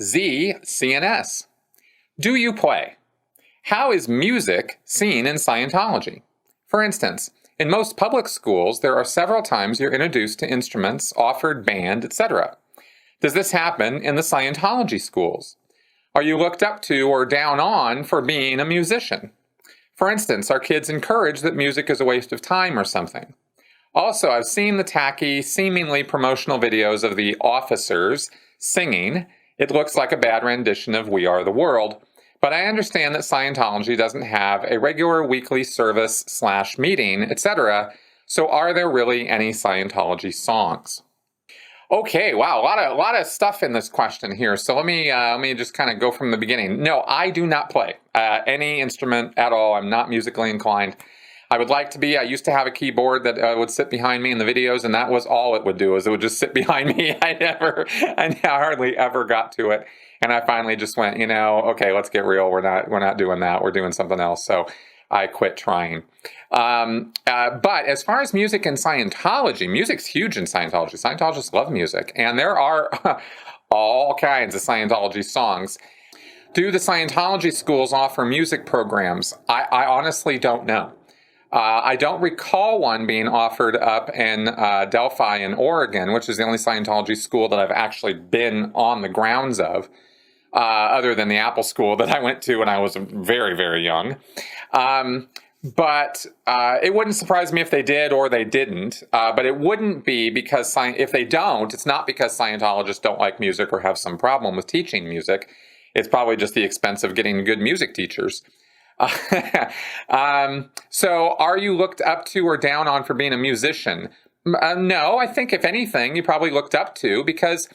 Z, CNS. Do you play? How is music seen in Scientology? For instance, in most public schools, there are several times you're introduced to instruments, offered band, etc. Does this happen in the Scientology schools? Are you looked up to or down on for being a musician? For instance, are kids encouraged that music is a waste of time or something? Also, I've seen the tacky, seemingly promotional videos of the officers singing. It looks like a bad rendition of We Are the World, but I understand that Scientology doesn't have a regular weekly service/meeting, etc. So are there really any Scientology songs? Okay, wow, a lot of stuff in this question here. So let me just kind of go from the beginning. No, I do not play any instrument at all. I'm not musically inclined. I would like to be. I used to have a keyboard that would sit behind me in the videos, and that was all it would do, is it would just sit behind me. I hardly ever got to it. And I finally just went, okay, let's get real. We're not doing that. We're doing something else. So I quit trying. But as far as music in Scientology, music's huge in Scientology. Scientologists love music. And there are all kinds of Scientology songs. Do the Scientology schools offer music programs? I honestly don't know. I don't recall one being offered up in Delphi in Oregon, which is the only Scientology school that I've actually been on the grounds of, other than the Apple school that I went to when I was very, very young. But it wouldn't surprise me if they did or they didn't. But it wouldn't be because if they don't, it's not because Scientologists don't like music or have some problem with teaching music. It's probably just the expense of getting good music teachers. So are you looked up to or down on for being a musician? No, I think if anything, you probably looked up to, because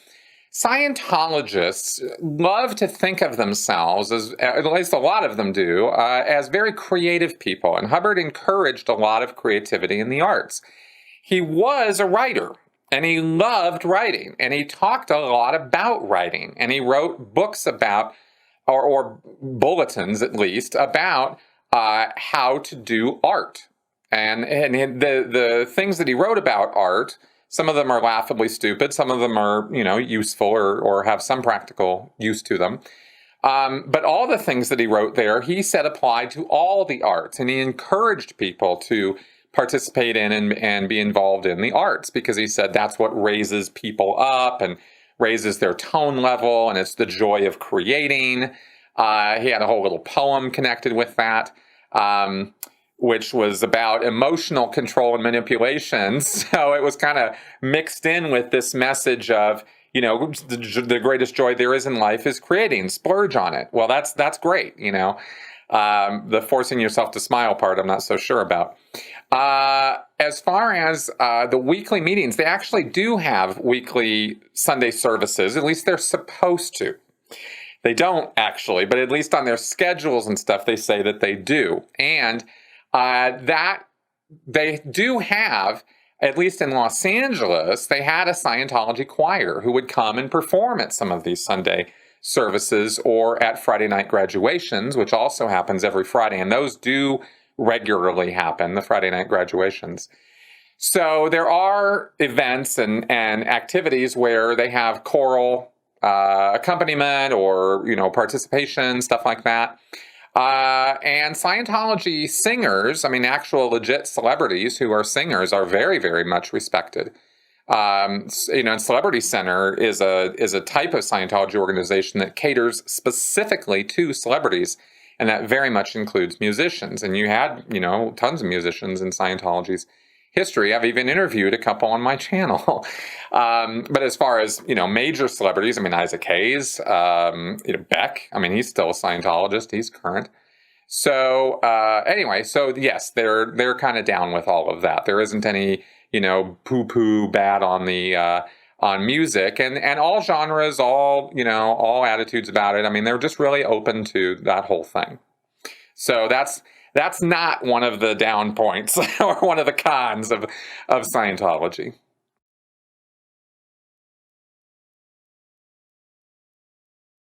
Scientologists love to think of themselves, as at least a lot of them do, as very creative people. And Hubbard encouraged a lot of creativity in the arts. He was a writer, and he loved writing, and he talked a lot about writing, and he wrote books about, or bulletins at least, about how to do art. And the things that he wrote about art, some of them are laughably stupid, some of them are, useful or have some practical use to them. But all the things that he wrote there, he said applied to all the arts, and he encouraged people to participate in and be involved in the arts, because he said that's what raises people up and raises their tone level, and it's the joy of creating. He had a whole little poem connected with that, which was about emotional control and manipulation. So it was kind of mixed in with this message of, the greatest joy there is in life is creating. Splurge on it. Well, that's great. The forcing yourself to smile part, I'm not so sure about. As far as the weekly meetings, they actually do have weekly Sunday services. At least they're supposed to. They don't actually, but at least on their schedules and stuff, they say that they do. And that they do have, at least in Los Angeles, they had a Scientology choir who would come and perform at some of these Sunday services or at Friday night graduations, which also happens every Friday. And those do regularly happen, the Friday night graduations. So there are events and activities where they have choral accompaniment or, participation, stuff like that. And Scientology singers, actual legit celebrities who are singers, are very, very much respected. Celebrity Center is a type of Scientology organization that caters specifically to celebrities, and that very much includes musicians. And you had, tons of musicians in Scientology's history. I've even interviewed a couple on my channel. But as far as, major celebrities, Isaac Hayes, Beck, he's still a Scientologist. He's current. So anyway, so yes, they're kind of down with all of that. There isn't any, poo-poo bad on the on music, and all genres, all attitudes about it. They're just really open to that whole thing. So that's not one of the down points or one of the cons of Scientology.